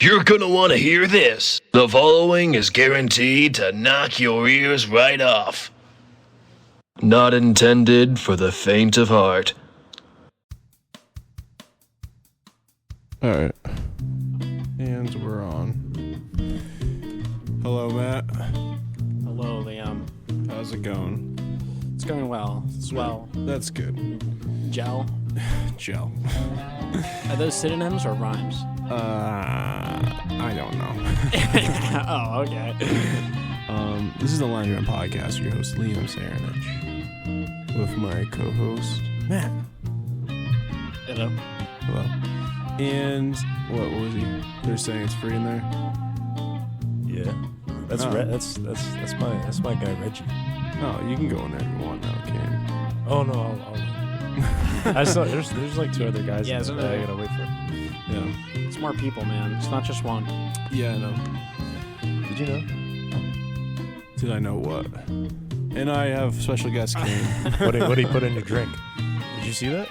You're gonna want to hear this. The following is guaranteed to knock your ears right off. Not intended for the faint of heart. Alright. And we're on. Hello, Matt. Hello, Liam. How's it going? It's going well. Swell. That's good. Gel. Gel. Are those synonyms or rhymes? I don't know. Oh, okay. This is the Laundry Podcast. Your host, Liam Saranich. With my co-host, Matt. Hello. Hello. And what was he? They're saying it's free in there? Yeah. That's that's my guy Reggie. Oh, you can go in there if you want now, Kane. Oh no, I'll I saw there's like two other guys Yeah, that I gotta wait for. Yeah. It's more people, man. It's not just one. Yeah, I know. Did you know? Did I know what? And I have special guest Kane. What did he put in your drink? Did you see that?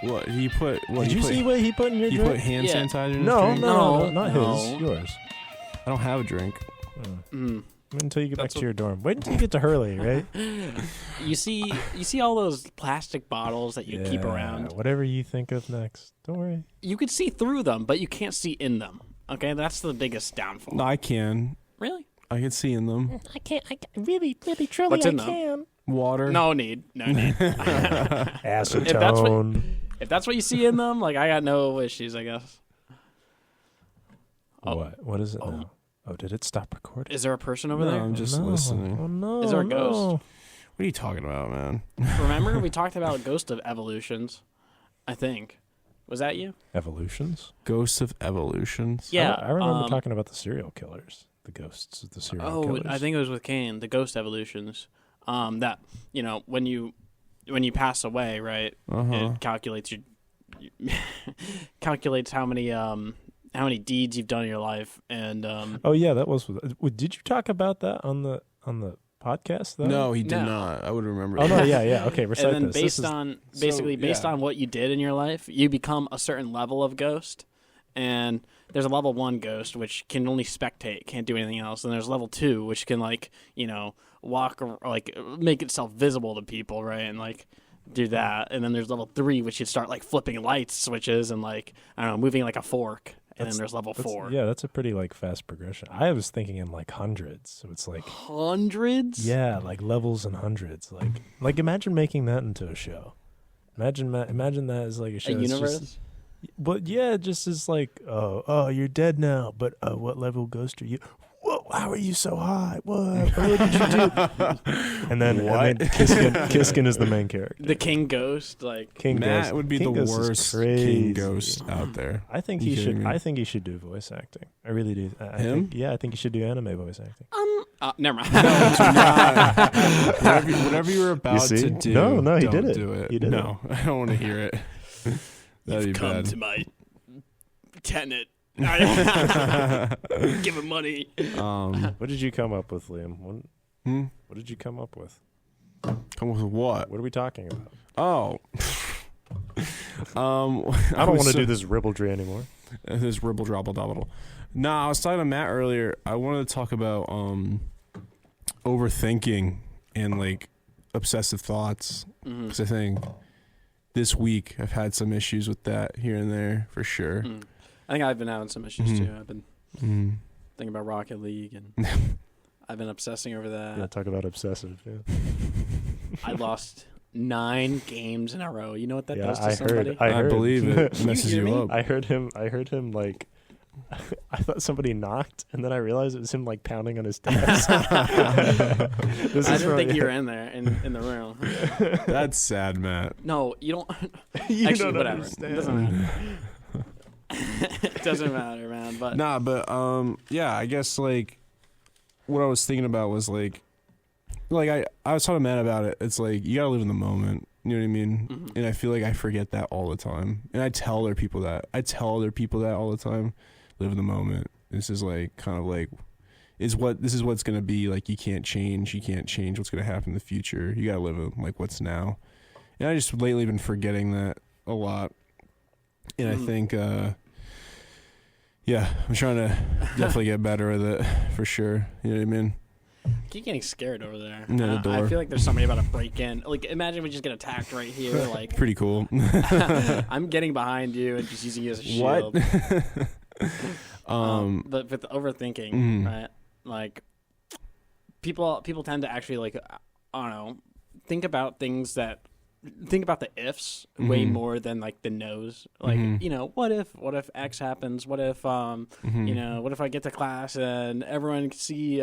What he put? What Did you see what he put in your He drink? put hand Yeah. sanitizer in his No, drink? no, not No. his. Yours. I don't have a drink. Mm. Wait until you get back That's to your dorm. Wait until you get to Hurley, right? You see all those plastic bottles that you keep around. Whatever you think of next. Don't worry. You could see through them, but you can't see in them. Okay, that's the biggest downfall. No, I can. Really? I can see in them. I can't. Really, truly, What's in them? Water. No need. Acetone. If that's what you see in them, like I got no issues, I guess. Oh. What? What is it now? Oh, did it stop recording? Is there a person over No, there? I'm just listening. Oh no. Is there a ghost? no. What are you talking about, man? Remember we talked about Ghost of Evolutions, I think. Was that you? Evolutions? Ghosts of Evolutions. Yeah. I remember talking about the serial killers. The ghosts of the serial killers. I think it was with Kane, the Ghost Evolutions. That, when you pass away, right? Uh-huh. It calculates calculates how many deeds you've done in your life, and Oh yeah, that was. Did you talk about that on the podcast though? No, he did No. not. I would remember. Oh that. no, yeah. Okay, recite and then this. based on what you did in your life, you become a certain level of ghost. And there's a level 1 ghost which can only spectate, can't do anything else. And there's level 2 which can walk or make itself visible to people, right? And do that. And then there's level 3 which you start flipping light switches and moving like a fork. And then there's level 4. Yeah, that's a pretty fast progression. I was thinking in hundreds. So it's Hundreds? yeah, levels and hundreds. Like imagine making that into a show. Imagine that as a show. A that's universe? Just, but yeah, just as oh, you're dead now. But what level ghost are you? Whoa, how are you so high? What did you do? and then Kiskin is the main character. The King Ghost, King Matt Ghost would be King the Ghost is worst crazy. King Ghost out there. I think You he kidding should. me? I think he should do voice acting. I really do. I Him? think he should do anime voice acting. never mind. Whatever you're about see? to do, No, he don't did it. do it. He did no, I don't want to hear it. That'd be Come bad. to my tenant. Give him money. What did you come up with, Liam? What did you come up with? Come with what? What are we talking about? Oh. I don't want to do this ribaldry anymore. This ribble drobble dobble. Nah, I was talking to Matt earlier. I wanted to talk about overthinking and obsessive thoughts. Because I think this week I've had some issues with that here and there for sure. I think I've been having some issues too. I've been thinking about Rocket League, and I've been obsessing over that. Yeah, talk about obsessive. Yeah, I lost 9 games in a row. You know what that does to I somebody? heard. I believe it messes hear you me? up. I heard him. I thought somebody knocked, and then I realized it was him pounding on his desk. I didn't think you were in there in the room. That's sad, Matt. No, you don't. You Actually, don't whatever. understand. It doesn't matter. It doesn't matter, man. But Nah, but yeah, I guess what I was thinking about was I was talking to Matt about it. It's you gotta live in the moment. You know what I mean? And I feel I forget that all the time. And I tell other people that. All the time. Live in the moment. This is this is what's gonna be. You can't change. You can't change what's gonna happen in the future. You gotta live in what's now. And I just lately been forgetting that a lot. And I think Yeah, I'm trying to definitely get better with it for sure. You know what I mean? I keep getting scared over there. Near the door. I feel like there's somebody about to break in. Like, imagine we just get attacked right here. Like, Pretty cool. I'm getting behind you and just using you as a shield. What? But with the overthinking, right? Like, people tend to actually, like, I don't know, think about the ifs way more than like the no's. Like, you know, what if X happens? What if you know, what if I get to class and everyone sees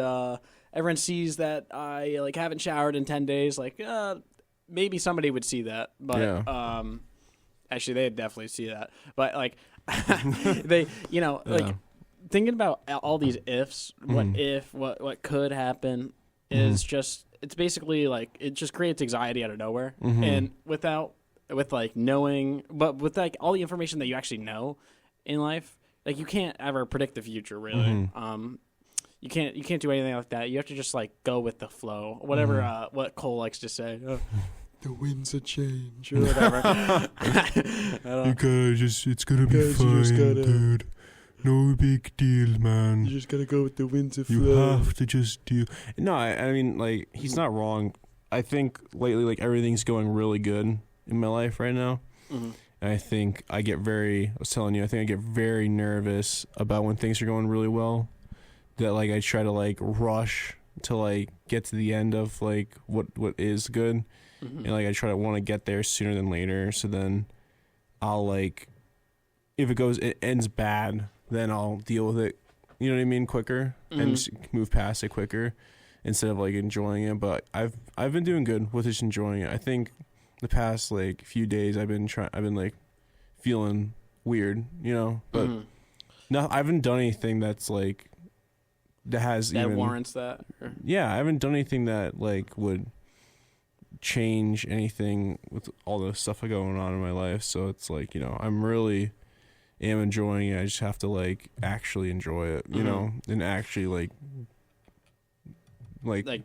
that I like haven't showered in 10 days? Like, maybe somebody would see that, but actually they'd definitely see that. But like, they, you know, like thinking about all these ifs, what could happen is just. It's basically like it just creates anxiety out of nowhere, and with like knowing, but with like all the information that you actually know in life, like you can't ever predict the future, really. You can't do anything like that. You have to just like go with the flow, whatever. What Cole likes to say, the winds of change or whatever. It's gonna be fine, dude. No big deal, man. You just gotta go with the winds of You flow. have to just deal. No, I mean, like, he's not wrong. I think lately, like, everything's going really good in my life right now. And I think I think I get very nervous about when things are going really well. That, like, I try to, like, rush to, like, get to the end of, like, what is good. And, like, I try to want to get there sooner than later. So then I'll, like, if it ends bad, then I'll deal with it, you know what I mean, quicker and just move past it quicker instead of like enjoying it. But I've been doing good with just enjoying it. I think the past like few days I've been like feeling weird, you know, but no, I haven't done anything that's like that warrants that. Or? Yeah, I haven't done anything that like would change anything with all the stuff going on in my life. So it's like, you know, I'm really am enjoying it. I just have to like actually enjoy it, you know, and actually like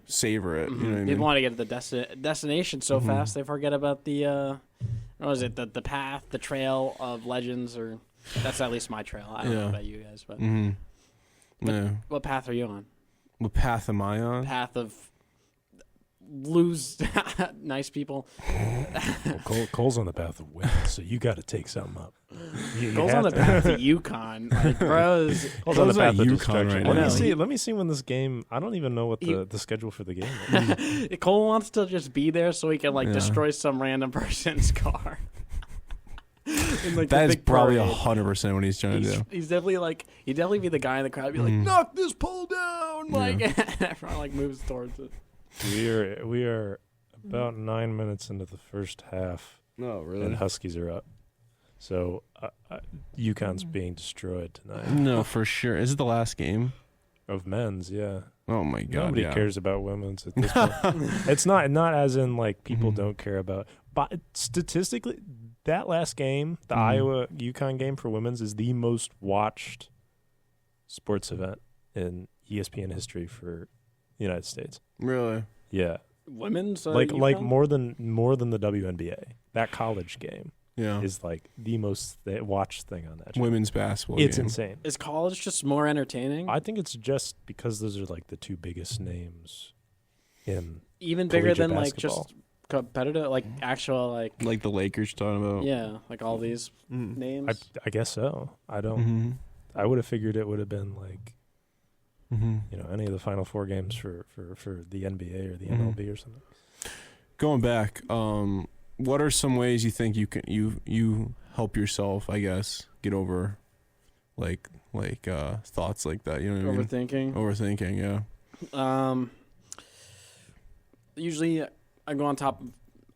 savor it. You know what I mean? People want to get to the destination so fast they forget about the what was it, the path, the trail of legends, or that's at least my trail. I don't know about you guys, but what path are you on? What path am I on? Path of lose nice people. Well, Cole's on the path of win, so you got to take something up. Cole's on the path to UConn. Like, bros. Cole's on the path of UConn destruction. right now. Let me see when this game. I don't even know what the schedule for the game is. Cole wants to just be there so he can like destroy some random person's car. Like, that is probably 100% what he's trying to do. He's definitely like he'd definitely be the guy in the crowd, be like, knock this pole down, like everyone like moves towards it. We are about 9 minutes into the first half. No, really. And Huskies are up. So UConn's being destroyed tonight. No, for sure. Is it the last game of men's? Yeah. Oh my god. Nobody cares about women's at this point. It's not as in like people don't care about. But statistically, that last game, the Iowa UConn game for women's, is the most watched sports event in ESPN history for the United States. Really? Yeah. Women's like UConn? more than the WNBA. That college game is like the most watched thing on that show. Women's basketball. It's game. insane. Is college just more entertaining? I think it's just because those are like the two biggest names in even bigger than basketball. Like just competitive, like actual like the Lakers talking about. Yeah, like all these names. I guess so. I don't. I would have figured it would have been like you know, any of the Final Four games for the NBA or the MLB or something. Going back, what are some ways you think you can you help yourself, I guess, get over like thoughts like that? You know what I mean? Overthinking, yeah. Usually I go on top of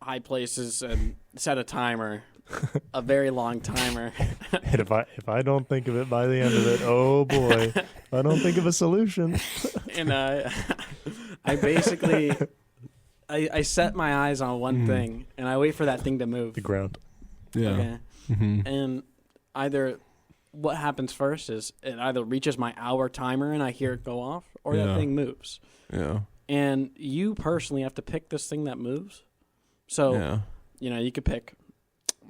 high places and set a timer. A very long timer. And if I don't think of it by the end of it, oh boy, I don't think of a solution. And I basically I set my eyes on one thing and I wait for that thing to move. The ground. Yeah. Okay. And either what happens first is it either reaches my hour timer and I hear it go off, or that thing moves. Yeah. And you personally have to pick this thing that moves. So you know, you could pick,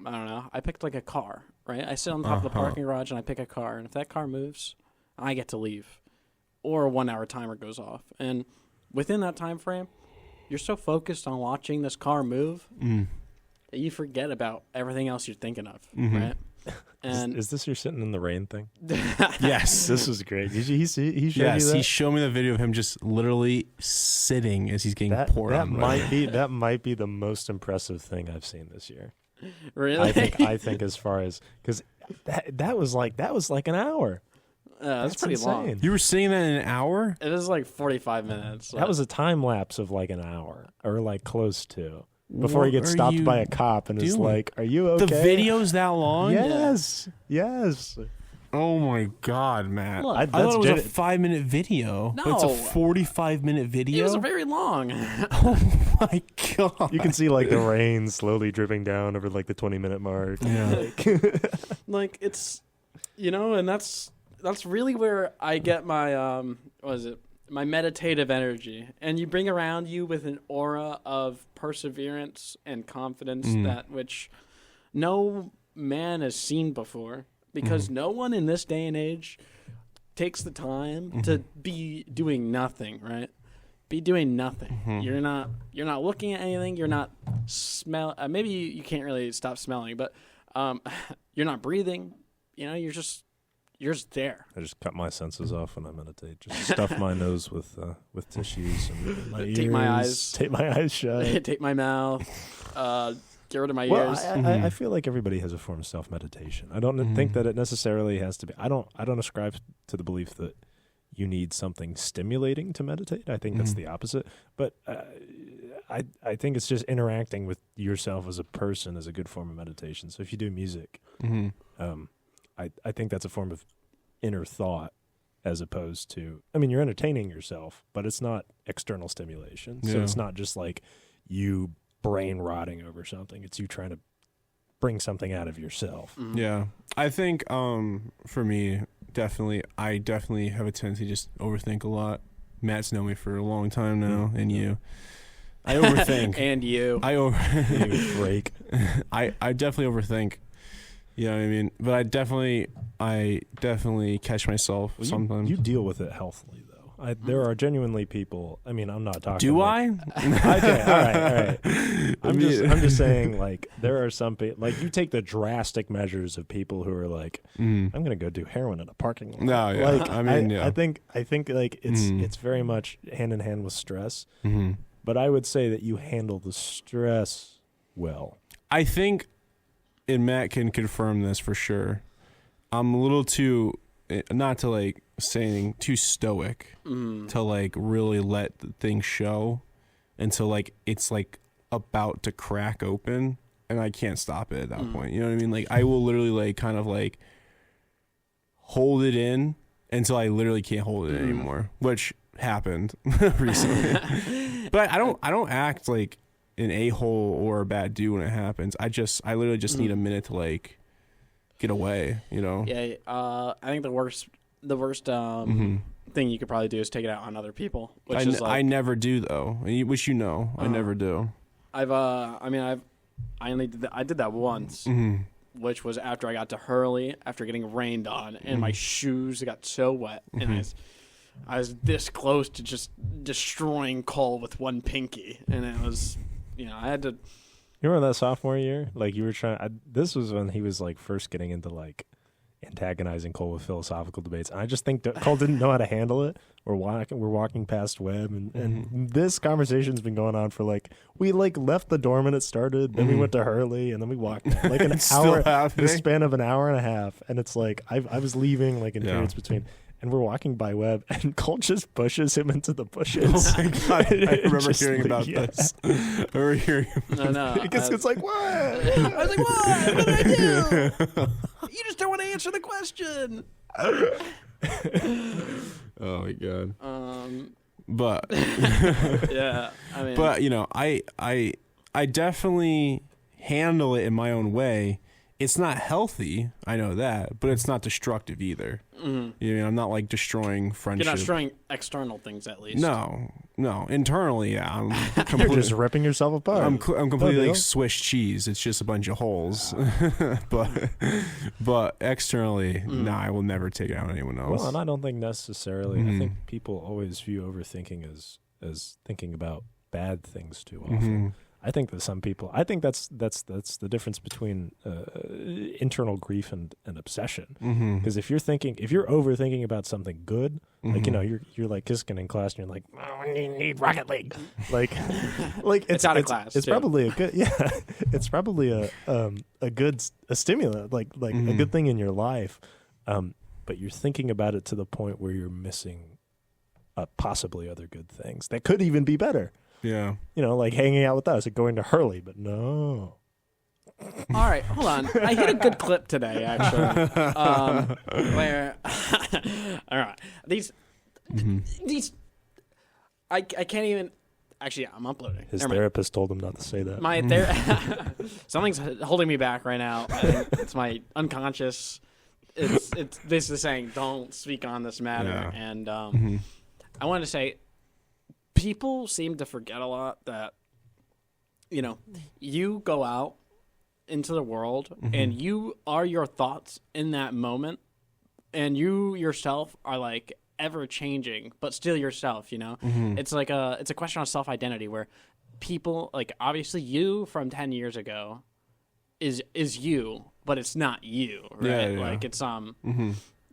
I don't know, I picked like a car. right? I sit on top of the parking garage and I pick a car, and if that car moves, I get to leave, or a 1 hour timer goes off, and within that time frame, you're so focused on watching this car move that you forget about everything else you're thinking of, right? And is this your sitting in the rain thing? Yes. This was great. Did he showed you Yes, that? he showed me the video of him just literally sitting as he's getting poured on. That might be the most impressive thing I've seen this year. Really? I think as far as because that was like an hour. That's pretty insane. long. You were sitting there in an hour? It was like 45 minutes. That was a time lapse of like an hour or like close to before What he gets are stopped you by a cop and is doing? like, "Are you okay?" The video's that long? Yes. Yes. Oh my God, Matt. Look, I thought it was a 5-minute video. But it's a No. 45-minute It video? was very long. Oh my God. You can see like the rain slowly dripping down over like the 20-minute mark. Yeah. Like it's, and that's really where I get my my meditative energy, and you bring around you with an aura of perseverance and confidence that which no man has seen before, because no one in this day and age takes the time to be doing nothing, right? Be doing nothing. You're not looking at anything. You're not maybe you can't really stop smelling, but you're not breathing. You're just there. I just cut my senses off when I meditate. Just stuff my nose with tissues and my ears. Take my eyes. Take my eyes shut. Take my mouth. Get rid of my Well, ears. I feel like everybody has a form of self-meditation. I don't think that it necessarily has to be. I don't ascribe to the belief that you need something stimulating to meditate. I think that's the opposite. But I think it's just interacting with yourself as a person is a good form of meditation. So if you do music, I think that's a form of inner thought as opposed to, I mean, you're entertaining yourself, but it's not external stimulation. So it's not just like you brain rotting over something. It's you trying to bring something out of yourself. Yeah. I think for me, I definitely have a tendency to just overthink a lot. Matt's known me for a long time now, and you. I overthink. And you. You break. I definitely overthink. You know what I mean? But I definitely catch myself sometimes. You deal with it healthily, though. There are genuinely people. I mean, I'm not talking. Do like, I? Okay, all right. I'm just saying, like, there are some people, like, you take the drastic measures of people who are like, I'm gonna go do heroin in a parking lot. No, yeah. Like, I mean, yeah. I think like it's very much hand in hand with stress. But I would say that you handle the stress well. I think, and Matt can confirm this for sure, I'm a little too, not to like say anything, too stoic to like really let the thing show until like it's like about to crack open and I can't stop it at that point. You know what I mean? Like I will literally like kind of like hold it in until I literally can't hold it anymore, which happened recently. But I don't act like an a-hole or a bad dude when it happens. I literally just need a minute to like get away, you know? Yeah, I think the worst thing you could probably do is take it out on other people, which is like, I never do though. Which I never do. I did that once, which was after I got to Hurley after getting rained on, and my shoes got so wet, and I was this close to just destroying Cole with one pinky, and it was, I had to. You remember that sophomore year? Like you were trying. This was when he was like first getting into like antagonizing Cole with philosophical debates. And I just think that Cole didn't know how to handle it. We're walking past Webb, and this conversation's been going on for like we like left the dorm and it started. Then we went to Hurley, and then we walked like an hour, the span of an hour and a half. And it's like I was leaving like in periods between. And we're walking by Webb, and Cole just pushes him into the bushes. Oh my God. I remember hearing about this. I remember hearing about No. Because it's like, what? I was like, what? What did I do? You just don't want to answer the question. Oh my God. But Yeah, I mean, but I definitely handle it in my own way. It's not healthy, I know that, but it's not destructive either. You know, I'm not like destroying friendship. you're not destroying external things, at least. No, No, internally, yeah. I'm You're completely, just ripping yourself apart. I'm completely deal. like Swiss cheese. It's just a bunch of holes. but externally, nah, I will never take it out on anyone else. Well, and I don't think necessarily. I think people always view overthinking as thinking about bad things too often. I think that some people. I think that's the difference between internal grief and obsession. Because if you're overthinking about something good, like you're like Kiskin in class, and you're like, oh, I need Rocket League, like it's out of class. It's too. probably a good It's probably a good stimulant, like a good thing in your life. But you're thinking about it to the point where you're missing possibly other good things that could even be better. Yeah. Like hanging out with us or going to Hurley, but no. All right, hold on. I hit a good clip today, actually. Where, all right, these, I can't even. Actually, I'm uploading. His Never mind. therapist told him not to say that. My something's holding me back right now. It's my unconscious. It's basically saying don't speak on this matter, and I wanted to say. People seem to forget a lot that, you go out into the world and you are your thoughts in that moment, and you yourself are like ever changing, but still yourself. It's like it's a question of self identity where people like obviously you from 10 years ago is you, but it's not you, right? Yeah. Like it's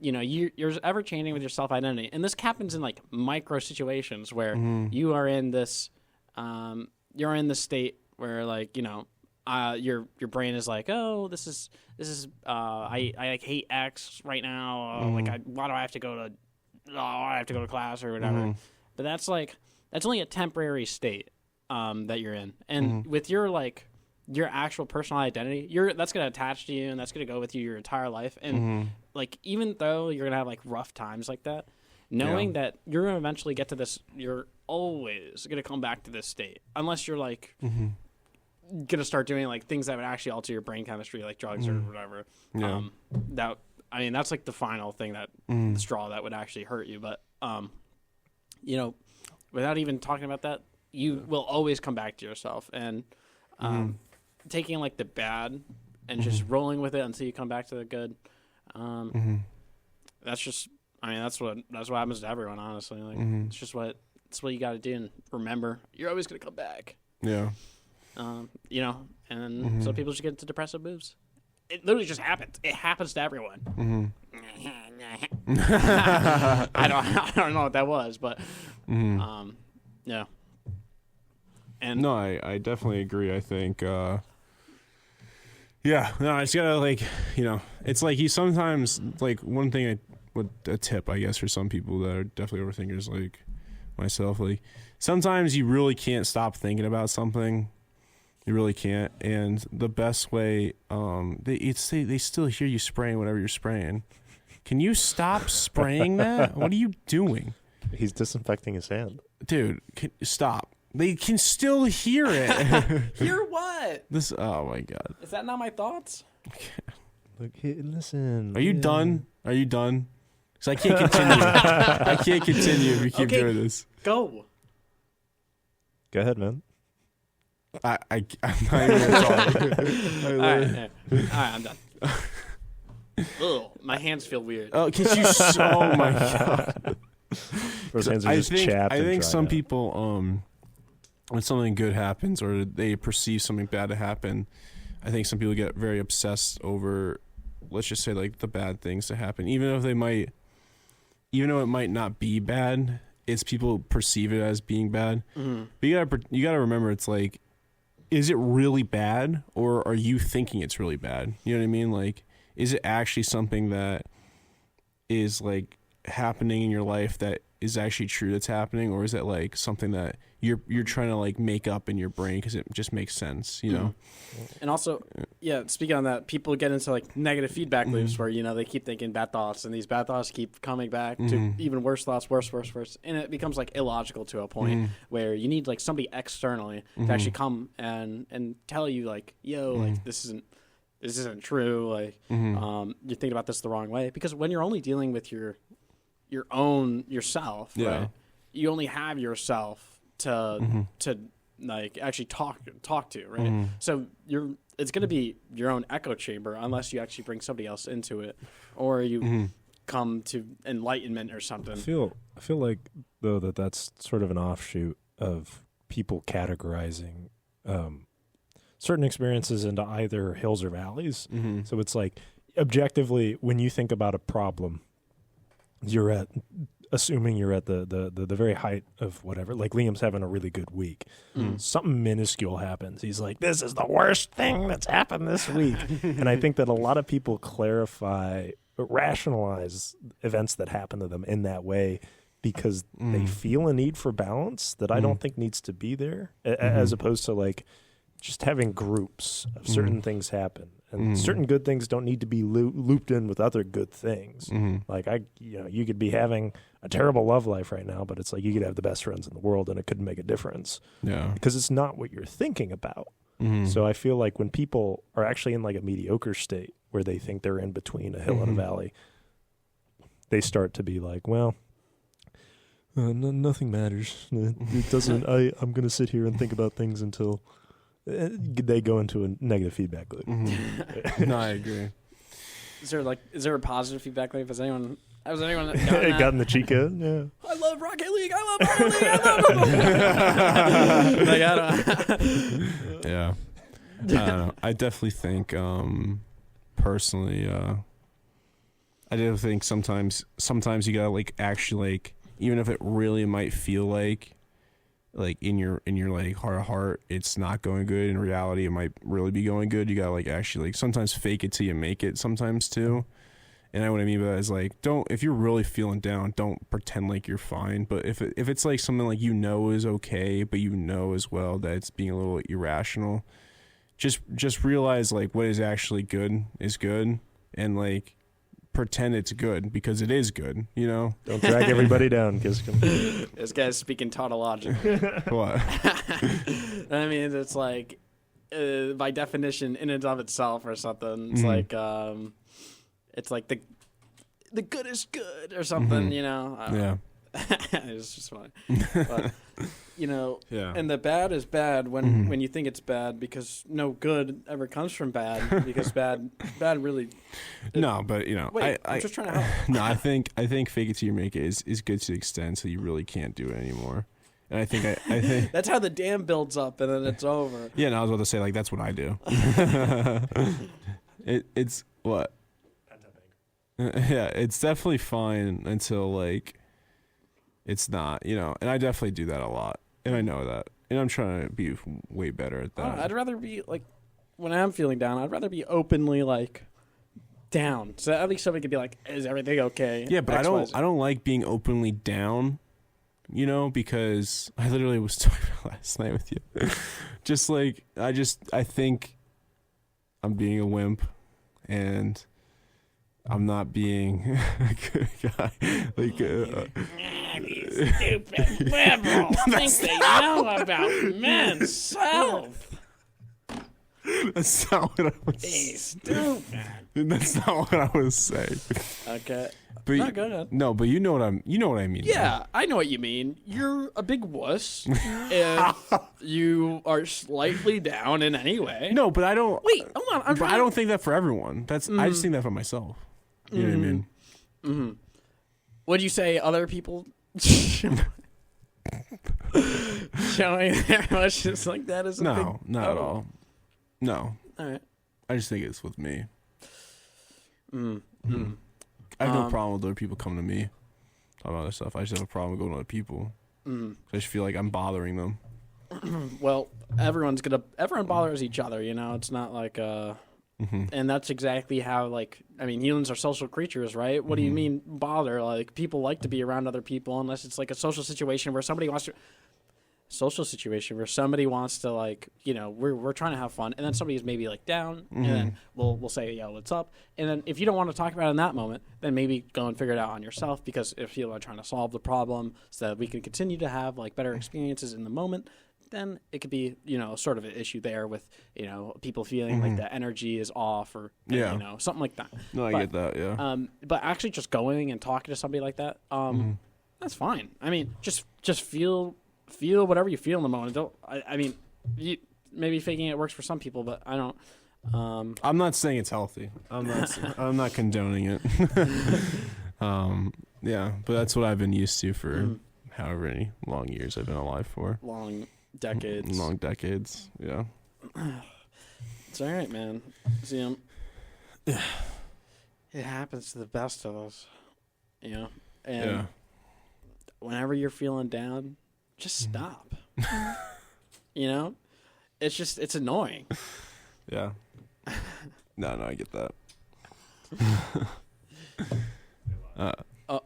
you're ever changing with your self identity, and this happens in like micro situations where you are in this, you're in this state where like your brain is like, oh, this is I like hate X right now, like why do I have to go to class or whatever, but that's only a temporary state that you're in, and with your like your actual personal identity, that's going to attach to you, and that's going to go with you your entire life. And like, even though you're going to have like rough times like that, knowing that you're going to eventually get to this, you're always going to come back to this state, unless you're like going to start doing like things that would actually alter your brain chemistry, like drugs or whatever. That's like the final thing that the straw that would actually hurt you. But, without even talking about that, you will always come back to yourself. And, taking like the bad and just rolling with it until you come back to the good. That's just, that's what happens to everyone, honestly. Like it's just what you got to do, and remember, you're always going to come back. Yeah. And some people just get into depressive moods. It literally just happens. It happens to everyone. I don't know what that was, but yeah. And no, I definitely agree. I think, I just gotta like, it's like you sometimes like one thing a tip I guess for some people that are definitely overthinkers like myself, like sometimes you really can't stop thinking about something. You really can't, and the best way, they still hear you spraying whatever you're spraying. Can you stop spraying that? What are you doing? He's disinfecting his hand. Dude, stop. They can still hear it. Hear what? Oh my god. Is that not my thoughts? Look, listen. Are you done? Are you done? Because I can't continue. I can't continue if you keep doing this. Go. Go ahead, man. I'm not even gonna talk. All right, I'm done. Ugh, my hands feel weird. Oh, oh my god. Those hands are just chapped. I think some out. people, when something good happens or they perceive something bad to happen, I think some people get very obsessed over, let's just say, like the bad things to happen, even though it might not be bad. It's people perceive it as being bad. But you gotta remember, it's like, is it really bad, or are you thinking it's really bad? You know what I mean? Like, is it actually something that is like happening in your life that is actually true that's happening, or is it like something that you're trying to like make up in your brain because it just makes sense, And also, speaking on that, people get into like negative feedback loops where they keep thinking bad thoughts, and these bad thoughts keep coming back to even worse thoughts, worse, and it becomes like illogical to a point where you need like somebody externally to actually come and tell you like, yo, like this isn't true, like you're thinking about this the wrong way, because when you're only dealing with your own yourself, right, you only have yourself to like actually talk to, right? So it's going to be your own echo chamber unless you actually bring somebody else into it, or you come to enlightenment or something. I feel like though that's sort of an offshoot of people categorizing certain experiences into either hills or valleys. So it's like objectively, when you think about a problem, assuming you're at the very height of whatever. Like Liam's having a really good week. Something minuscule happens. He's like, "This is the worst thing that's happened this week." And I think that a lot of people rationalize events that happen to them in that way because they feel a need for balance that I don't think needs to be there, as opposed to like just having groups of certain things happen. And certain good things don't need to be looped in with other good things. Like you could be having a terrible love life right now, but it's like you could have the best friends in the world and it couldn't make a difference. Yeah. Because it's not what you're thinking about. So I feel like when people are actually in like a mediocre state where they think they're in between a hill and a valley, they start to be like, well, nothing matters. It doesn't. I'm going to sit here and think about things until they go into a negative feedback loop. No, I agree. Is there a positive feedback loop? Has anyone gotten the cheat code? Yeah. I love Rocket League. I love Rocket League. I don't. Yeah. I don't know. I definitely think, personally, I do think sometimes you gotta like actually like, even if it really might feel like in your like heart it's not going good, in reality it might really be going good. You gotta like actually like sometimes fake it till you make it sometimes too. And what I mean by that is like, if you're really feeling down, don't pretend like you're fine. But if it's like something like is okay, but as well that it's being a little irrational, just realize like what is actually good is good, and like pretend it's good because it is good, Don't drag everybody down, Kiskin. This guy's speaking tautological. What? I mean, it's like by definition, in and of itself, or something. It's like the good is good or something, Yeah. It's just funny, but and the bad is bad when you think it's bad, because no good ever comes from bad, because bad really. No, but wait, I'm just trying to help. No, I think fake it till you make it is good to the extent so you really can't do it anymore. And I think that's how the dam builds up and then it's over. Yeah, and I was about to say like that's what I do. It's what? Yeah, it's definitely fine until like it's not, and I definitely do that a lot, and I know that, and I'm trying to be way better at that. I'd rather be like, when I'm feeling down, I'd rather be openly like down, so at least somebody could be like, "Is everything okay?" Yeah, but I don't like being openly down, because I literally was talking about last night with you. Just like I think I'm being a wimp, and I'm not being a good guy. Like, these stupid liberals think they know about men's self. That's not what I was saying. Stupid. That's not what I was saying. Okay. But go ahead. No, but you know what I mean. Yeah, though. I know what you mean. You're a big wuss, and you are slightly down in any way. No, but I don't. Wait, hold on. I don't think that for everyone. I just think that for myself. You know what I mean? Mm-hmm. Would you say other people showing their emotions like that is not at all. No. All right. I just think it's with me. I have no problem with other people coming to me about other stuff. I just have a problem with going to other people. I just feel like I'm bothering them. Well, everyone bothers each other, It's not like and that's exactly how, like, I mean, humans are social creatures, right? What do you mean bother? Like, people like to be around other people unless it's like a social situation where somebody wants to like, we're trying to have fun, and then somebody's maybe like down, and then we'll say, yo, what's up? And then if you don't want to talk about it in that moment, then maybe go and figure it out on yourself, because if you are trying to solve the problem so that we can continue to have like better experiences in the moment, then it could be, sort of an issue there with, people feeling like the energy is off, or, something like that. No, I get that, yeah. But actually just going and talking to somebody like that, that's fine. I mean, just feel feel whatever you feel in the moment. I mean, maybe faking it works for some people, but I don't. I'm not saying it's healthy. I'm not condoning it. Yeah, but that's what I've been used to for however many long years I've been alive for. Long decades. Long decades. Yeah. It's all right, man. See, it happens to the best of us, you know. And whenever you're feeling down, just stop. You know, it's annoying. Yeah. No, I get that.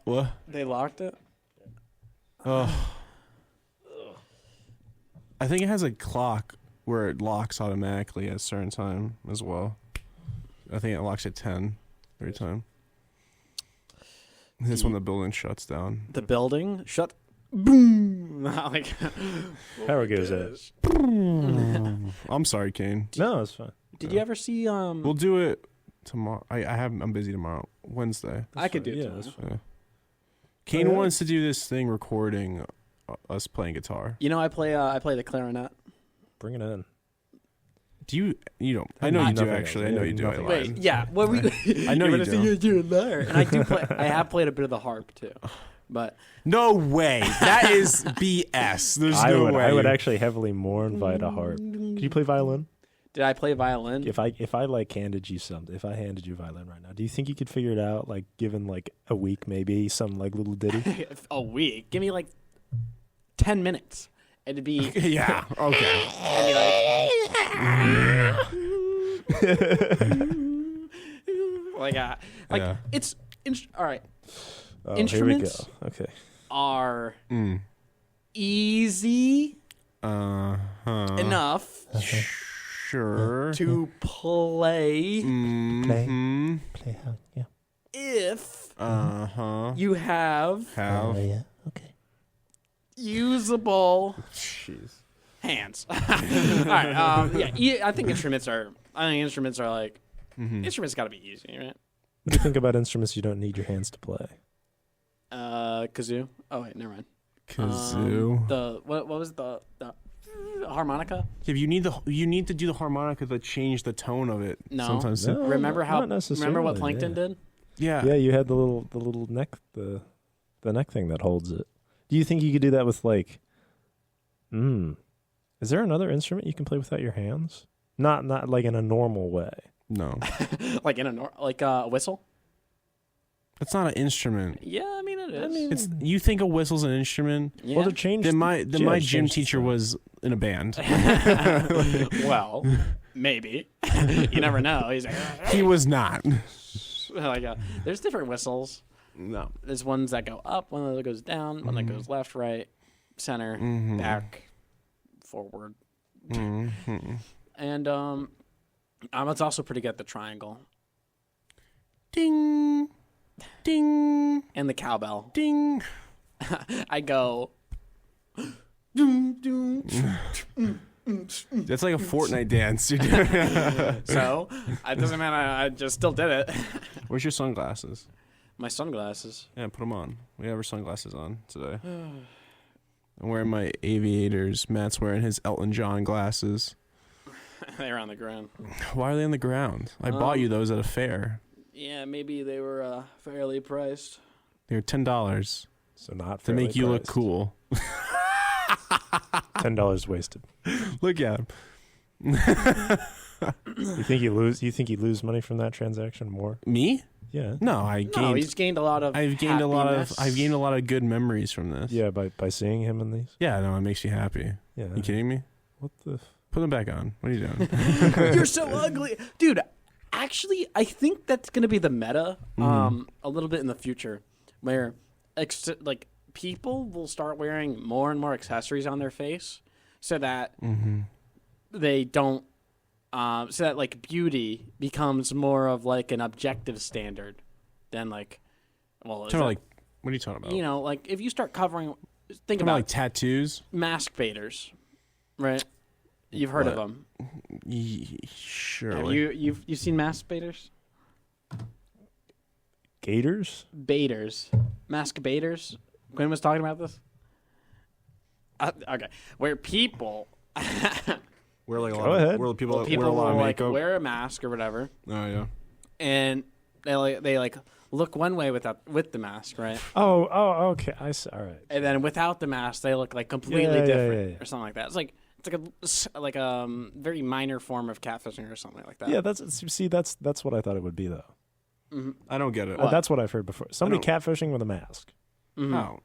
What? They locked it. Oh. I think it has a clock where it locks automatically at a certain time as well. I think it locks at 10 every time. This when the building shuts down. The building shut. Boom! Like Power goes out. I'm sorry, Kane. No, it's fine. Did you ever see? We'll do it tomorrow. I'm busy tomorrow, Wednesday. I could do it. Yeah, tomorrow. that's fine. Yeah. Kane wants to do this thing recording us playing guitar. You know, I play the clarinet. Bring it in. Do you? You don't. I know you do actually. I know you do. Nothing. Wait, yeah. Well, I know you do. You do it there, and I do play. I have played a bit of the harp too, but No way. That is BS. There's I no would, way. I would actually heavily more invite a harp. Could you play violin? did I play violin? If I like handed you something, if I handed you violin right now, do you think you could figure it out? Like, given like a week, maybe some like little ditty. A week. Give me like 10 minutes. It'd be. Yeah. Okay. Yeah. It's all right. Oh, Instruments Here we go. Okay. are easy enough Sure. to play Mhm. Play how? Yeah. if Uh-huh. you have Yeah. Okay. usable Jeez. hands. All right. I think instruments are like instruments got to be easy, right? What do you think about instruments you don't need your hands to play? Kazoo. Oh wait, never mind. Kazoo. The what was the harmonica? If you need to do the harmonica to change the tone of it. No. Sometimes. No. Remember not necessarily, remember what Plankton yeah. did? Yeah. Yeah, you had the little neck the neck thing that holds it. Do you think you could do that with like? Is there another instrument you can play without your hands? Not like in a normal way. No. Like a whistle? That's not an instrument. Yeah, I mean it is. It's you think a whistle's an instrument? Yeah. Well, to change. Then my gym change the teacher sound. was in a band. Well, maybe. You never know. He's like, He was not. there's different whistles. No. There's ones that go up, one that goes down, one that goes left, right, center, back, forward. And it's also pretty good at the triangle Ding. Ding. and the cowbell. Ding. I go. That's like a Fortnite dance. You're doing. So it doesn't matter. I just still did it. Where's your sunglasses? My sunglasses. Yeah, put them on. We have our sunglasses on today. I'm wearing my aviators. Matt's wearing his Elton John glasses. They're on the ground. Why are they on the ground? I bought you those at a fair. Yeah, maybe they were fairly priced. They were $10 So not to make you look priced. cool. $10 wasted. Look at him. You think you lose? You think you lose money from that transaction more? Me? Yeah. No, No, he's gained a lot of. I've gained a lot of happiness. good memories from this. Yeah, by seeing him in these. Yeah, no, it makes you happy. Yeah. You kidding me? What the? Put them back on. What are you doing? You're so ugly, dude. Actually, I think that's gonna be the meta, a little bit in the future, where like people will start wearing more and more accessories on their face, so that they don't, so that like beauty becomes more of like an objective standard than like, well, is Talking that- about, like, what are you talking about? you know, like if you start covering, think Talking about about like tattoos. mask baiters, right? You've heard of What? them. Sure. Have like- you've seen mask baiters? Gators? Baiters. Mask baiters. Quinn was talking about this. Okay, where people Wear like a Go lot. ahead. Where people people wear a lot will of like makeup. wear a mask or whatever, Oh yeah. and they look one way with the mask, right? Oh, okay. I see. All right. And then without the mask, they look like completely Yeah, different yeah. or something like that. It's like a very minor form of catfishing or something like that. Yeah, that's what I thought it would be though. I don't get it. That's what I've heard before. Somebody catfishing with a mask. Mhm. Oh,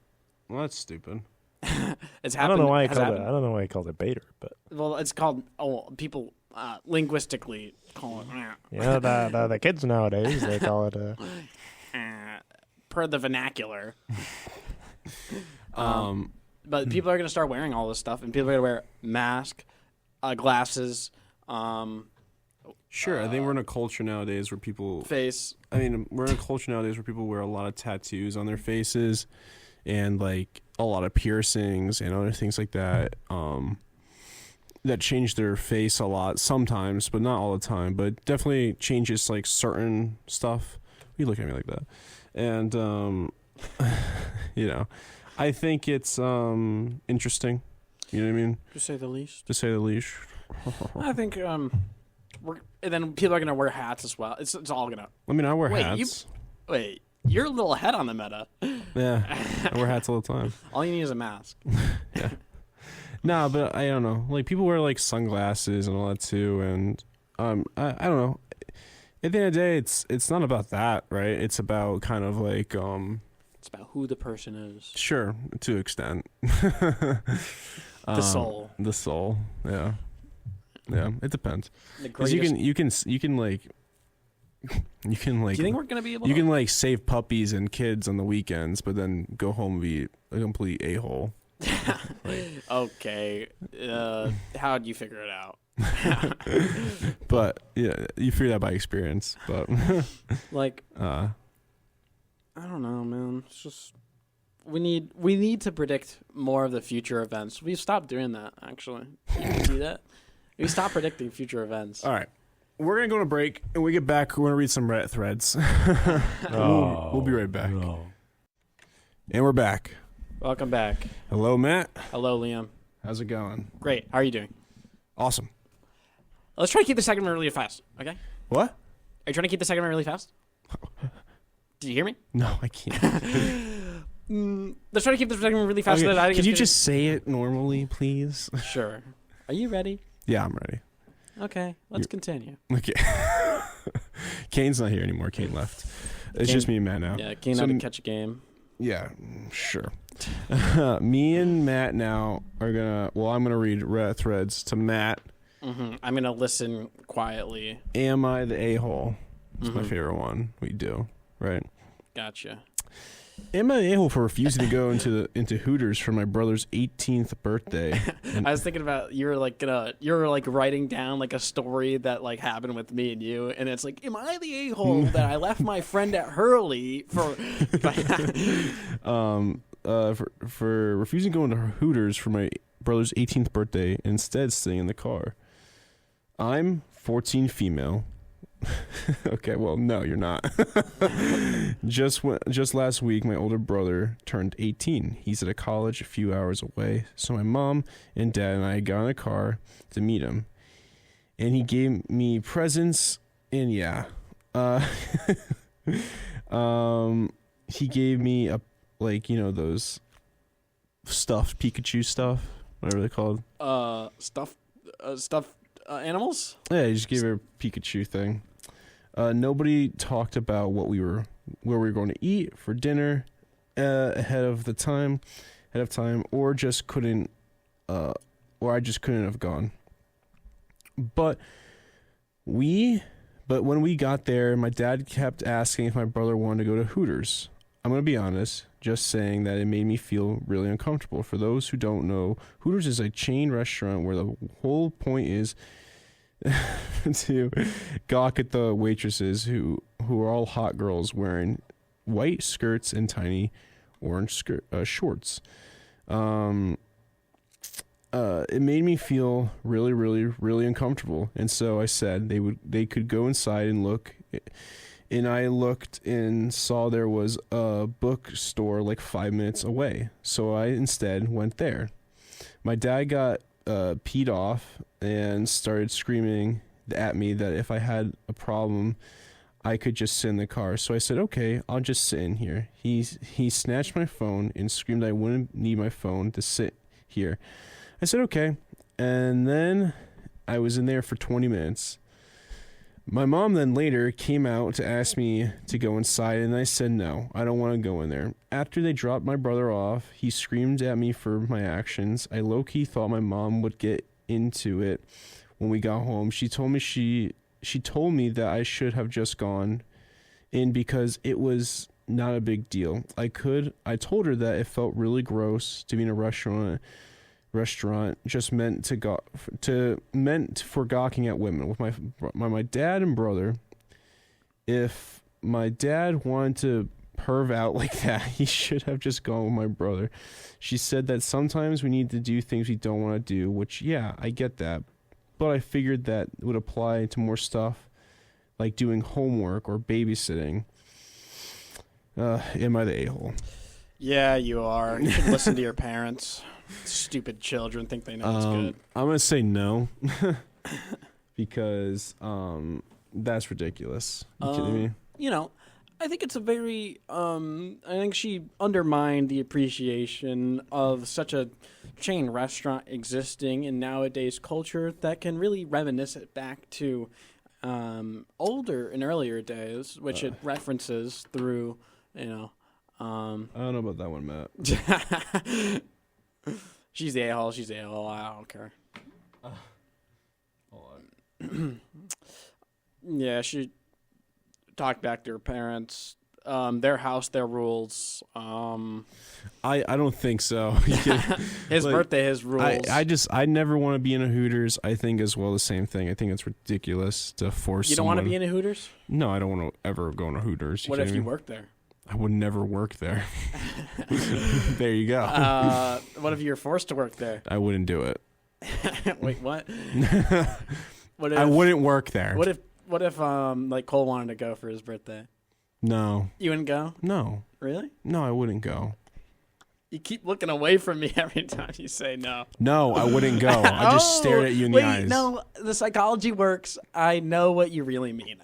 well, that's stupid. It's I happened. don't know why he has called it. happened. I don't know why he called it baiter, but Well, it's called. Oh, people linguistically call it. yeah, the kids nowadays they call it. Per the vernacular. Um, But people are going to start wearing all this stuff, and people are going to wear mask, glasses, sure. I think we're in a culture nowadays where people. face. I mean, we're in a culture nowadays where people wear a lot of tattoos on their faces, and like a lot of piercings and other things like that. That change their face a lot sometimes, but not all the time. But it definitely changes like certain stuff. You look at me like that, and you know, I think it's interesting. You know what I mean? To say the least. To say the least. I think and then people are going to wear hats as well. It's all going to. I mean, I wear Wait, hats. Wait, you're a little ahead on the meta. Yeah, I wear hats all the time. All you need is a mask. Nah, but I don't know. Like people wear like sunglasses and all that too, and I don't know. At the end of the day, it's not about that, right? It's about kind of like It's about who the person is. sure to an extent. The soul. The soul. Yeah. Yeah, it depends. The Because greatest. you can like Do you think we're going to be able you to? can like save puppies and kids on the weekends, but then go home and be a complete a-hole. Okay. How'd you figure it out? But yeah, you figure that by experience. But Like, I don't know, man. It's just we need to predict more of the future events. We've stopped doing that, actually. You see that? We stopped predicting future events. all right, we're gonna go on a break, and when we get back, we're gonna read some Reddit threads. We'll be right back. No. And we're back. Welcome back. Hello, Matt. Hello, Liam. How's it going? Great. How are you doing? Awesome. Let's try to keep the segment really fast. Okay? Are What? you trying to keep the segment really fast? Did you hear me? No, I can't. Let's try to keep this segment really fast. So that I Can get you to- just say it normally, please? Sure. Are you ready? Yeah, I'm ready. Okay. Let's continue. Okay. Kane's not here anymore. Kane left. It's Kane- just me and Matt now. Yeah, Kane So had to catch a game. Yeah, sure. Me and Matt now are gonna. Well, I'm gonna read Reddit threads to Matt. I'm going to listen quietly. Am I the a-hole? It's my favorite one. We do, right? Gotcha. Am I the a-hole for refusing to go into Hooters for my brother's 18th birthday? I was thinking about you were like writing down like a story that like happened with me and you, and it's like, am I the a-hole that I left my friend at Hurley for? For refusing to go into Hooters for my brother's 18th birthday and instead staying in the car. I'm 14 female. Okay, well, no, you're not. Just last week, my older brother turned 18. He's at a college a few hours away, so my mom and dad and I got in a car to meet him. And he gave me presents, and yeah. He gave me those stuffed Pikachu stuff, whatever they're called. Stuffed animals. Yeah, he just gave her a Pikachu thing. Nobody talked about where we were going to eat for dinner ahead of time, or I just couldn't have gone. But when we got there, my dad kept asking if my brother wanted to go to Hooters. I'm going to be honest, just saying that it made me feel really uncomfortable. For those who don't know, Hooters is a chain restaurant where the whole point is to gawk at the waitresses who are all hot girls wearing white skirts and tiny orange shorts. It made me feel really, really, really uncomfortable, and so I said they could go inside and look. And I looked and saw there was a bookstore like 5 minutes away. So I instead went there. My dad got peed off and started screaming at me that if I had a problem, I could just sit in the car. So I said, okay, I'll just sit in here. He snatched my phone and screamed I wouldn't need my phone to sit here. I said, okay. And then I was in there for 20 minutes. My mom then later came out to ask me to go inside, and I said no, I don't want to go in there. After they dropped my brother off, he screamed at me for my actions. I low-key thought my mom would get into it when we got home. She told me that I should have just gone in because it was not a big deal. I told her that it felt really gross to be in a restaurant just meant for gawking at women with my dad and brother. If my dad wanted to perv out like that, he should have just gone with my brother. She said that sometimes we need to do things we don't want to do, which, yeah, I get that. But I figured that would apply to more stuff like doing homework or babysitting. Am I the a-hole? Yeah, you are. You should listen to your parents. Stupid children think they know what's good. I'm going to say no because that's ridiculous. You kidding me? You know, I think it's a very, I think she undermined the appreciation of such a chain restaurant existing in nowadays culture that can really reminisce it back to older and earlier days, which it references through, you know. I don't know about that one, Matt. She's the a-hole. She's the a-hole. I don't care. Hold on. Yeah, she talked back to her parents. Their house, their rules. I don't think so. His birthday, his rules. I never want to be in a Hooters. I think as well the same thing. I think it's ridiculous to force. You don't want to be in a Hooters? No, I don't want to ever go in a Hooters. What if you work there? I would never work there. There you go. What if you're forced to work there? I wouldn't do it. Wait, what? I wouldn't work there. What if like Cole wanted to go for his birthday? No. You wouldn't go? No. Really? No, I wouldn't go. You keep looking away from me every time you say no. No, I wouldn't go. I just stared at you in the eyes. No, the psychology works. I know what you really mean.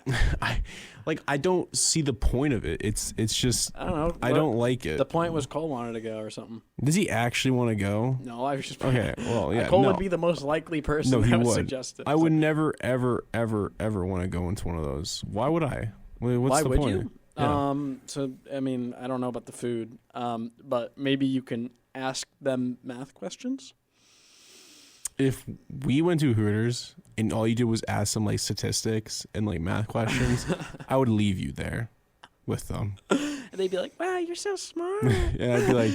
I don't see the point of it. It's just I don't know. I don't like it. The point was Cole wanted to go or something. Does he actually want to go? No, I was just okay. Well, yeah. Cole would be the most likely person that would suggest it. I would never, ever, ever, ever want to go into one of those. Why would I? What's the point? Why would you? Yeah. So I mean, I don't know about the food. But maybe you can ask them math questions. If we went to Hooters and all you did was ask them like statistics and like math questions, I would leave you there with them. And they'd be like, "Wow, you're so smart." And I'd be like,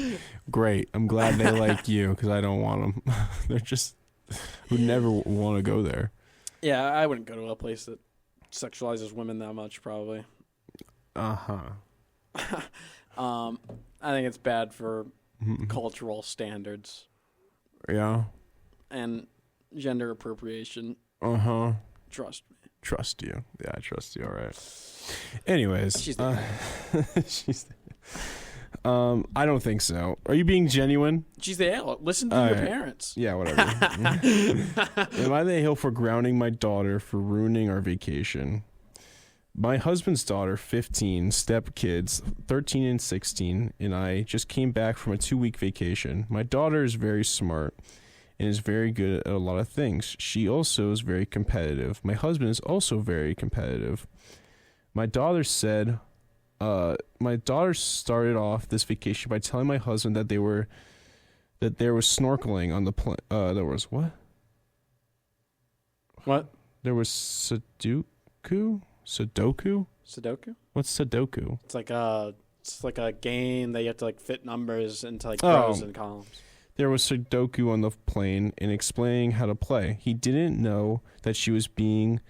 "Great, I'm glad they like you because I don't want them." They're just would never want to go there. Yeah, I wouldn't go to a place that sexualizes women that much, probably. I think it's bad for cultural standards. Yeah. And gender appropriation. Trust me. Trust you. Yeah, I trust you. All right. Anyways. She's I don't think so. Are you being genuine? She's the a-hole. Listen to your parents. Yeah, whatever. Am I the a-hole for grounding my daughter for ruining our vacation? My husband's daughter, 15, stepkids, 13 and 16, and I just came back from a 2-week vacation. My daughter is very smart and is very good at a lot of things. She also is very competitive. My husband is also very competitive. My daughter started off this vacation by telling my husband that there was snorkeling on the plane. There was what? What? There was Sudoku? Sudoku? What's Sudoku? It's like a game that you have to like fit numbers into like rows and columns. There was Sudoku on the plane and explaining how to play. He didn't know that she's been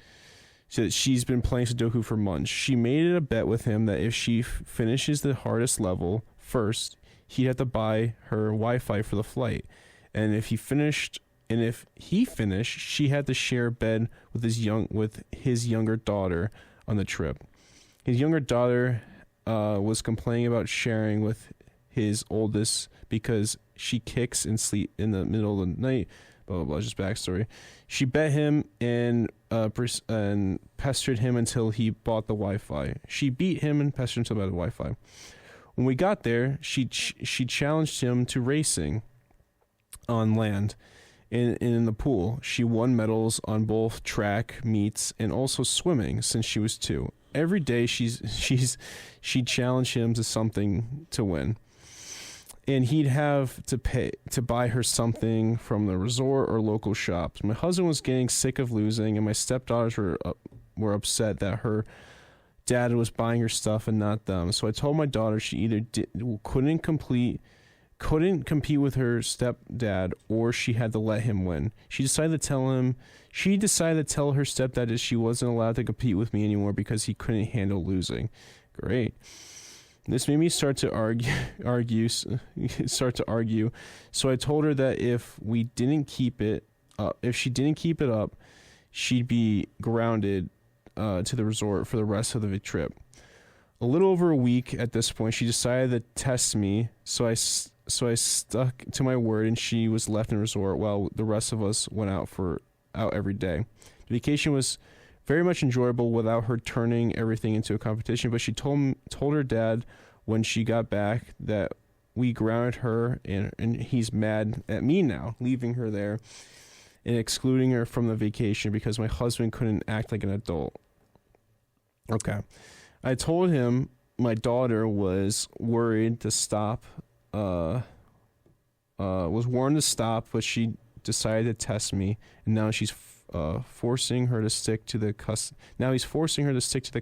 playing Sudoku for months. She made it a bet with him that if she finishes the hardest level first, he'd have to buy her Wi-Fi for the flight. And if he finished, she had to share a bed with his younger daughter on the trip. His younger daughter was complaining about sharing with his oldest because she kicks and sleep in the middle of the night. Blah blah blah. Just backstory. She bet him and pestered him until he bought the Wi-Fi. She beat him and pestered him until he bought the Wi-Fi. When we got there, she challenged him to racing on land. In the pool, she won medals on both track meets and also swimming since she was 2. Every day she challenged him to something to win, and he'd have to pay to buy her something from the resort or local shops. My husband was getting sick of losing, and my stepdaughters were upset that her dad was buying her stuff and not them. So I told my daughter she either couldn't compete with her stepdad, or she had to let him win. She decided to tell her stepdad that she wasn't allowed to compete with me anymore because he couldn't handle losing. Great. This made me start to argue. So I told her that if she didn't keep it up, she'd be grounded to the resort for the rest of the trip. A little over a week at this point, she decided to test me, so I stuck to my word, and she was left in the resort while the rest of us went out every day. The vacation was very much enjoyable without her turning everything into a competition, but she told her dad when she got back that we grounded her, and he's mad at me now, leaving her there and excluding her from the vacation because my husband couldn't act like an adult. Okay. I told him my daughter was worried to stop, was warned to stop, but she decided to test me, and now she's forcing her to stick to the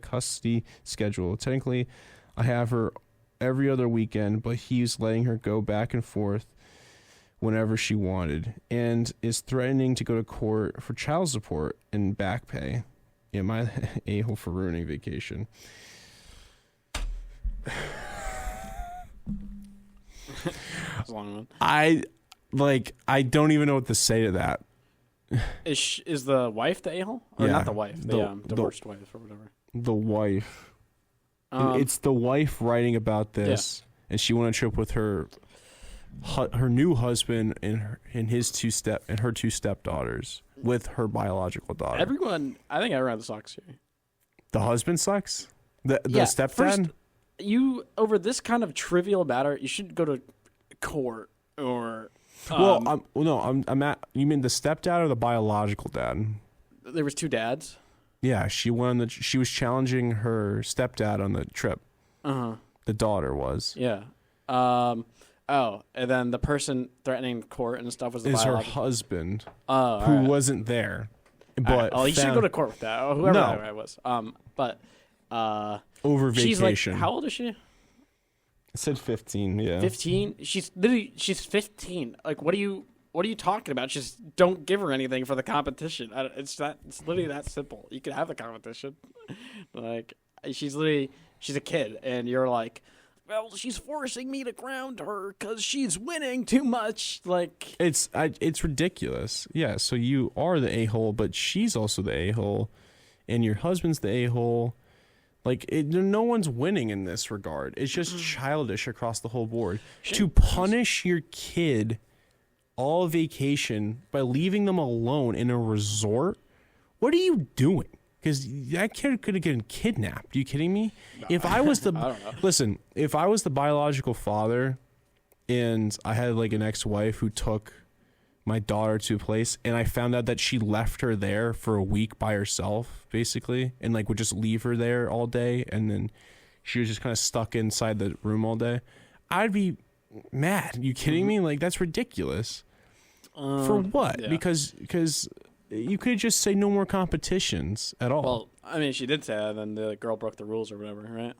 custody schedule. Technically, I have her every other weekend, but he's letting her go back and forth whenever she wanted, and is threatening to go to court for child support and back pay. Am I a-hole for ruining vacation? That's a long one. I don't even know what to say to that. Is the wife the a-hole? Or Yeah, not the wife, the divorced wife or whatever. The wife. It's the wife writing about this, and she went on a trip with her new husband and her two stepdaughters with her biological daughter. I think everyone sucks here. The husband sucks? The stepdad? First, you, over this kind of trivial matter, you should go to court or... I'm at... You mean the stepdad or the biological dad? There was 2 dads? Yeah, she was challenging her stepdad on the trip. Uh-huh. The daughter was. Yeah. And then the person threatening court and stuff was her husband, who right. wasn't there. But you should go to court with that, or whoever that guy was. Over vacation. She's like, how old is she? It said 15. Yeah, 15. She's 15. Like, what are you talking about? Just don't give her anything for the competition. It's literally that simple. You can have the competition. Like, she's a kid, and you're like, well, she's forcing me to ground her because she's winning too much. Like, it's ridiculous. Yeah, so you are the a-hole, but she's also the a-hole, and your husband's the a-hole. Like, no one's winning in this regard. It's just childish across the whole board. To punish your kid all vacation by leaving them alone in a resort, what are you doing? Because that kid could have been kidnapped. Are you kidding me? If I was if I was the biological father and I had like an ex-wife who took my daughter to a place and I found out that she left her there for a week by herself, basically, and like would just leave her there all day, and then she was just kind of stuck inside the room all day, I'd be mad. Are you kidding me? Like, that's ridiculous. For what? Yeah. Because you could just say no more competitions at all. Well, I mean, she did say that, and then the girl broke the rules or whatever, right?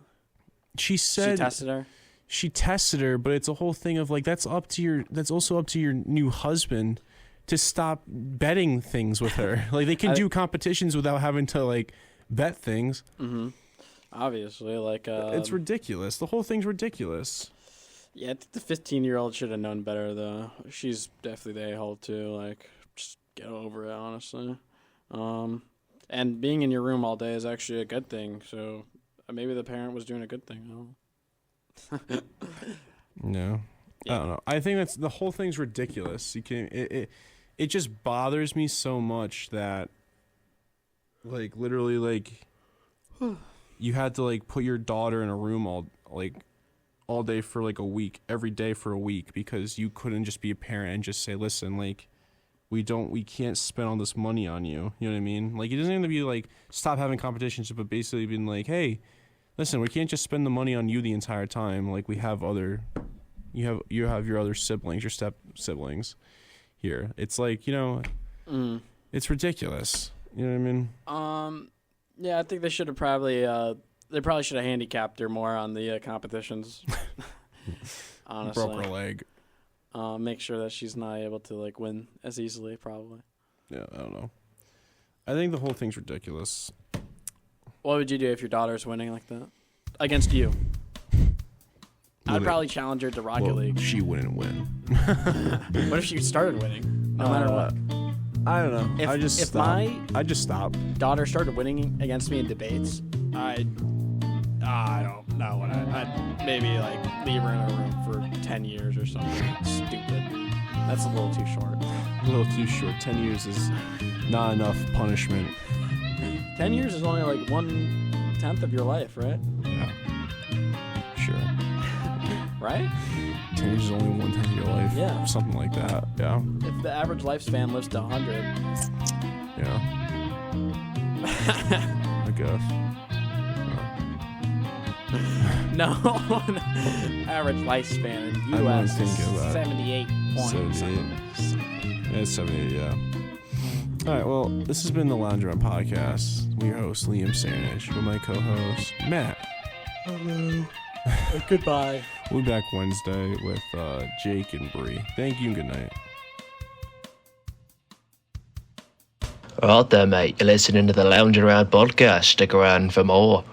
She said she tested her. She tested her, but it's a whole thing of like that's also up to your new husband to stop betting things with her. Like, they can do competitions without having to like bet things. Mm-hmm. Obviously, like it's ridiculous. The whole thing's ridiculous. Yeah, I think the 15-year-old should have known better, though. She's definitely the a-hole too. Like, just get over it, honestly. And being in your room all day is actually a good thing. So maybe the parent was doing a good thing. I don't know. No. I don't know. I think that's the whole thing's ridiculous. You can it just bothers me so much that like literally like you had to like put your daughter in a room all day for like a week, every day for a week, because you couldn't just be a parent and just say, listen, like we can't spend all this money on you. You know what I mean? Like it doesn't have to be like stop having competitions, but basically being like, hey, listen, we can't just spend the money on you the entire time. Like we have you have your other siblings, your step siblings here. It's like, it's ridiculous. You know what I mean? Yeah, I think they should have they probably should have handicapped her more on the competitions. Honestly. Broke her leg. Make sure that she's not able to like win as easily, probably. Yeah, I don't know. I think the whole thing's ridiculous. What would you do if your daughter's winning like that? Against you? I'd probably challenge her to Rocket League. She wouldn't win. What if she started winning? No matter what. I don't know. I just stop. Daughter started winning against me in debates, I don't know what I'd maybe like leave her in a room for 10 years or something stupid. That's a little too short. A little too short. 10 years is not enough punishment. 10 years is only like 1/10 of your life, right? Yeah. Sure. Right? 10 years is only 1/10 of your life. Yeah. Something like that. Yeah. If the average lifespan lives to 100. Yeah. I guess. No. Average lifespan in the U.S. is 78 points. 78. Yeah, 78, yeah. All right, well, this has been the Lounge Around Podcast. We're your host, Liam Sandage, with my co-host, Matt. Hello. Goodbye. We'll be back Wednesday with Jake and Bree. Thank you and good night. Right there, mate. You're listening to the Lounge Around Podcast. Stick around for more.